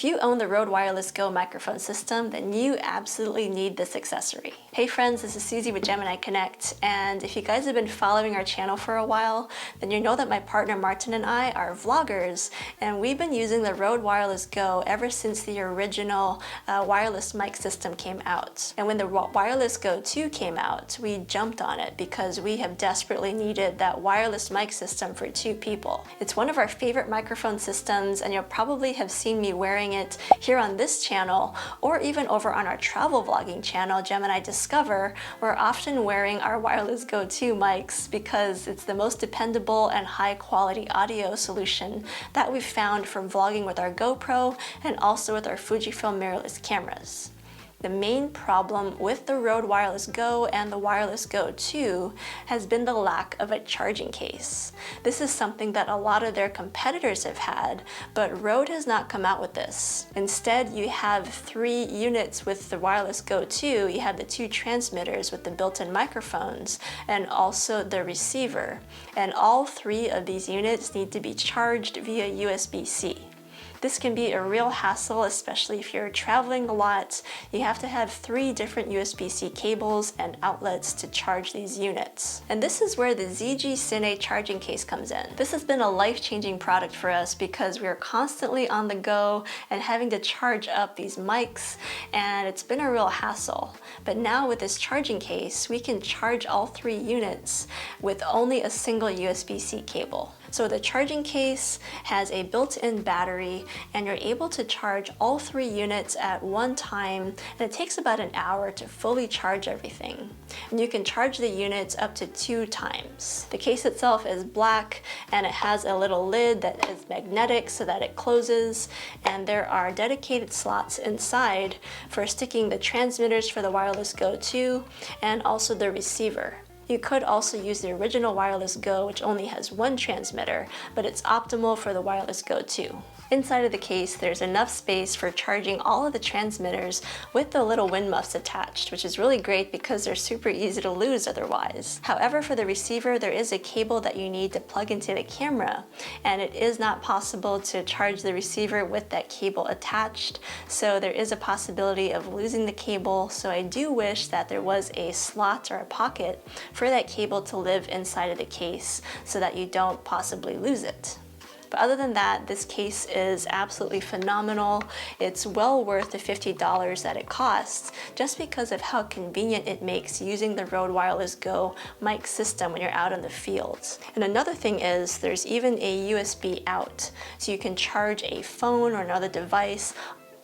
If you own the Rode Wireless Go microphone system, then you absolutely need this accessory. Hey friends, this is Susie with Gemini Connect, and if you guys have been following our channel for a while, then you know that my partner Martin and I are vloggers, and we've been using the Rode Wireless Go ever since the original wireless mic system came out. And when the Wireless Go 2 came out, we jumped on it because we have desperately needed that wireless mic system for two people. It's one of our favorite microphone systems, and you'll probably have seen me wearing it here on this channel, or even over on our travel vlogging channel, Gemini Discover. We're often wearing our Wireless Go 2 mics because it's the most dependable and high quality audio solution that we've found for vlogging with our GoPro and also with our Fujifilm mirrorless cameras. The main problem with the Rode Wireless Go and the Wireless Go 2 has been the lack of a charging case. This is something that a lot of their competitors have had, but Rode has not come out with this. Instead, you have 3 units with the Wireless Go 2. You have the 2 transmitters with the built-in microphones and also the receiver. And all 3 of these units need to be charged via USB-C. This can be a real hassle, especially if you're traveling a lot. You have to have 3 different USB-C cables and outlets to charge these units. And this is where the ZG Cine charging case comes in. This has been a life-changing product for us because we are constantly on the go and having to charge up these mics, and it's been a real hassle. But now with this charging case, we can charge all 3 units with only a single USB-C cable. So the charging case has a built-in battery, and you're able to charge all 3 units at one time, and it takes about an hour to fully charge everything. And you can charge the units up to 2 times. The case itself is black, and it has a little lid that is magnetic so that it closes, and there are dedicated slots inside for sticking the transmitters for the Wireless Go 2 and also the receiver. You could also use the original Wireless Go, which only has 1 transmitter, but it's optimal for the Wireless Go 2. Inside of the case, there's enough space for charging all of the transmitters with the little wind muffs attached, which is really great because they're super easy to lose otherwise. However, for the receiver, there is a cable that you need to plug into the camera, and it is not possible to charge the receiver with that cable attached, so there is a possibility of losing the cable. So I do wish that there was a slot or a pocket for that cable to live inside of the case so that you don't possibly lose it. But other than that, this case is absolutely phenomenal. It's well worth the $50 that it costs just because of how convenient it makes using the Rode Wireless Go mic system when you're out in the field. And another thing is there's even a USB out, so you can charge a phone or another device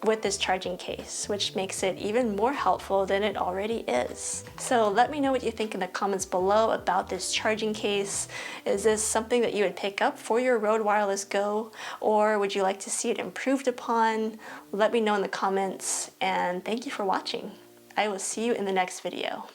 with this charging case, which makes it even more helpful than it already is. So let me know what you think in the comments below about this charging case. Is this something that you would pick up for your Rode Wireless Go, or would you like to see it improved upon? Let me know in the comments, and thank you for watching. I will see you in the next video.